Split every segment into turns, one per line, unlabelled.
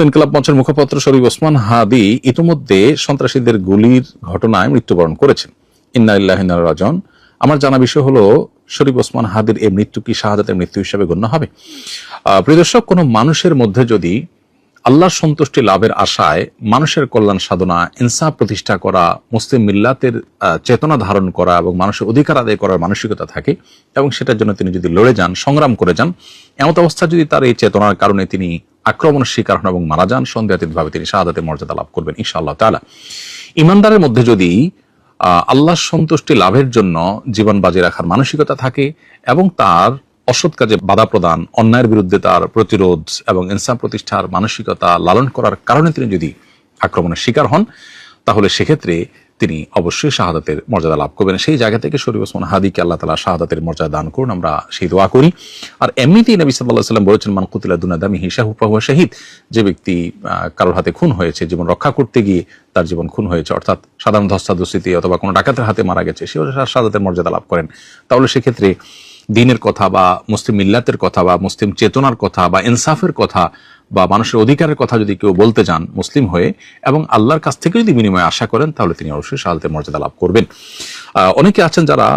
ইনকিলাব মঞ্চের মুখপাত্র শরীফ ওসমান হাদি ইতিমধ্যে সন্ত্রাসীদের গুলির ঘটনায় মৃত্যুবরণ করেছেন। ইন্না লিল্লাহি ওয়া ইন্না ইলাইহি রাজিউন। আমার জানা বিষয় হলো, শরীফ ওসমান হাদির এই মৃত্যু কি শাহাদাতের মৃত্যু হিসেবে গণ্য হবে? প্রিয় দর্শক, কোনো মানুষের মধ্যে যদি আল্লাহর সন্তুষ্টি লাভের আশায় মানুষের কল্যাণ সাধনা, ইনসাফ প্রতিষ্ঠা করা, মুসলিম মিল্লাতের চেতনা ধারণ করা এবং মানুষের অধিকার আদায় করার মানসিকতা থাকে এবং সেটার জন্য তিনি যদি লড়ে যান, সংগ্রাম করে যান, এমন অবস্থা যদি তার এই চেতনার কারণে তিনি আক্রমণের শিকার হন এবং মারা যান, সন্দেহাতীতভাবে তিনি শাহাদাতের মর্যাদা লাভ করবেন ইনশাআল্লাহ তাআলা। ইমানদারের মধ্যে যদি আল্লাহর সন্তুষ্টি লাভের জন্য জীবন বাজি রাখার মানসিকতা থাকে এবং তার অসৎ কাজে বাধা প্রদান, অন্যায়ের বিরুদ্ধে তার প্রতিরোধ এবং ইনসাফ প্রতিষ্ঠার মানসিকতা লালন করার কারণে তিনি যদি আক্রমণের শিকার হন, তাহলে সেক্ষেত্রে তিনি অবশ্যই শাহাদাতের মর্যাদা লাভ করবেন। সেই জায়গা থেকে শরীফ ওসমান হাদিকে আল্লাহ তাআলা শাহাদাতের মর্যাদা দান করুন, আমরা সেই দোয়া করি। আর এমনিতেই নবী সাল্লাল্লাহু আলাইহি ওয়াসাল্লাম বলেছেন, মান কুতিলা দুনা দামিহি ফাহুয়া শাহীদ। যে ব্যক্তি কারোর হাতে খুন হয়েছে, জীবন রক্ষা করতে গিয়ে তার জীবন খুন হয়েছে, অর্থাৎ সাধারণ ধস্তাধস্তিতে অথবা কোনো ডাকাতের হাতে মারা গেছে, সেও শাহাদাতের মর্যাদা লাভ করেন। তাহলে সেক্ষেত্রে দ্বীনের কথা বা মুসলিম মিল্লাতের কথা বা মুসলিম চেতনার কথা বা ইনসাফের কথা বা মানুষের অধিকারের কথা যদি কেউ বলতে যান মুসলিম হয়ে এবং আল্লাহর কাছ থেকে যদি বিনিময় আশা করেন, তাহলে তিনি অবশ্যই শাহাদাতের মর্যাদা লাভ করবেন। অনেকে আছেন যারা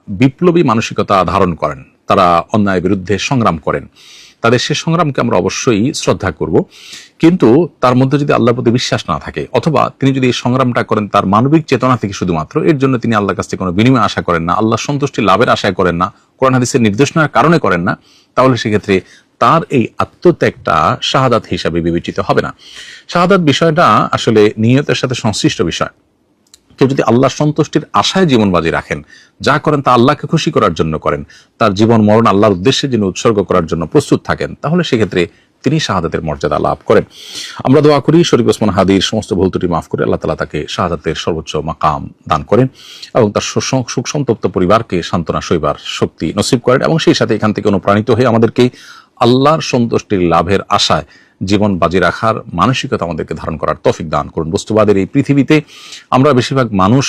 বিপ্লবী মানসিকতা ধারণ করেন, তারা অন্যায়ের বিরুদ্ধে সংগ্রাম করেন, তাদের সে সংগ্রামকে আমরা অবশ্যই শ্রদ্ধা করব, কিন্তু তার মধ্যে যদি আল্লাহর প্রতি বিশ্বাস না থাকে অথবা তিনি যদি এই সংগ্রামটা করেন তার মানবিক চেতনা থেকে শুধুমাত্র, এর জন্য তিনি আল্লাহর কাছ থেকে কোনো বিনিময় আশা করেন না, আল্লাহর সন্তুষ্টি লাভের আশায় করেন না, কোরআন হাদিসের নির্দেশনার কারণে করেন না, তাহলে সেক্ষেত্রে তার এই আত্মত্যাগটা শাহাদাত হিসাবে বিবেচিত হবে না। শাহাদাত বিষয়টা আসলে নিয়তের সাথে সংশ্লিষ্ট বিষয়। কেউ যদি আল্লাহর সন্তুষ্টির আশায় জীবন বাজি রাখেন, যা করেন তা আল্লাহকে খুশি করার জন্য করেন, তার জীবন মরণ আল্লাহর উদ্দেশ্যে যিনি উৎসর্গ করার জন্য প্রস্তুত থাকেন, তাহলে সেক্ষেত্রে তিনি শাহাদাতের মর্যাদা লাভ করেন। আমরা দোয়া করি শরীফ ওসমান হাদির সমস্ত ভুল ত্রুটি মাফ করে আল্লাহ তাআলা তাকে শাহাদাতের সর্বোচ্চ মাকাম দান করেন এবং তার সুখ সন্তপ্ত পরিবারকে সান্ত্বনা সইবার শক্তি নসিব করেন এবং সেই সাথে এখান থেকে অনুপ্রাণিত হয়ে আমাদেরকে আল্লাহর সন্তুষ্টির লাভের আশায় জীবন বাজি রাখার মানসিকতা আমাদেরকে ধারণ করার তৌফিক দান করুন। বস্তুবাদের এই পৃথিবীতে আমরা বেশিরভাগ মানুষ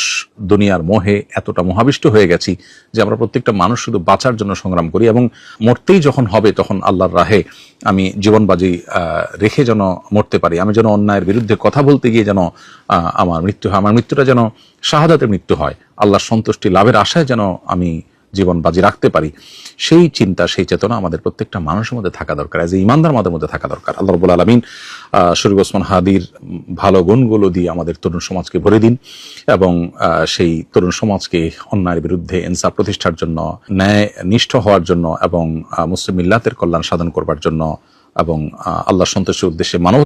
দুনিয়ার মোহে এতটা মোহাবিষ্ট হয়ে গেছি যে আমরা প্রত্যেকটা মানুষ শুধু বাঁচার জন্য সংগ্রাম করি এবং মরতেই যখন হবে তখন আল্লাহর রাহে আমি জীবন বাজি রেখে যেন মরতে পারি, আমি যেন অন্যায়ের বিরুদ্ধে কথা বলতে গিয়ে যেন আমার মৃত্যু হয়, আমার মৃত্যুটা যেন শাহাদাতের মৃত্যু হয়, আল্লাহর সন্তুষ্টি লাভের আশায় যেন আমি জীবন বাজি রাখতে পারি, সেই চিন্তা, সেই চেতনা আমাদের প্রত্যেকটা মানুষের মধ্যে থাকা দরকার, এজ এ ইমানদার আমাদের মধ্যে থাকা দরকার। আল্লাহ রাব্বুল আলামিন শরীফ ওসমান হাদির ভালো গুণগুলো দিয়ে আমাদের তরুণ সমাজকে ভরে দিন এবং সেই তরুণ সমাজকে অন্যায়ের বিরুদ্ধে ইনসাফ প্রতিষ্ঠার জন্য, ন্যায় নিষ্ঠ হওয়ার জন্য এবং মুসলিম মিল্লাতের কল্যাণ সাধন করবার জন্য এবং আল্লাহর সন্তুষ্টির উদ্দেশ্যে মানব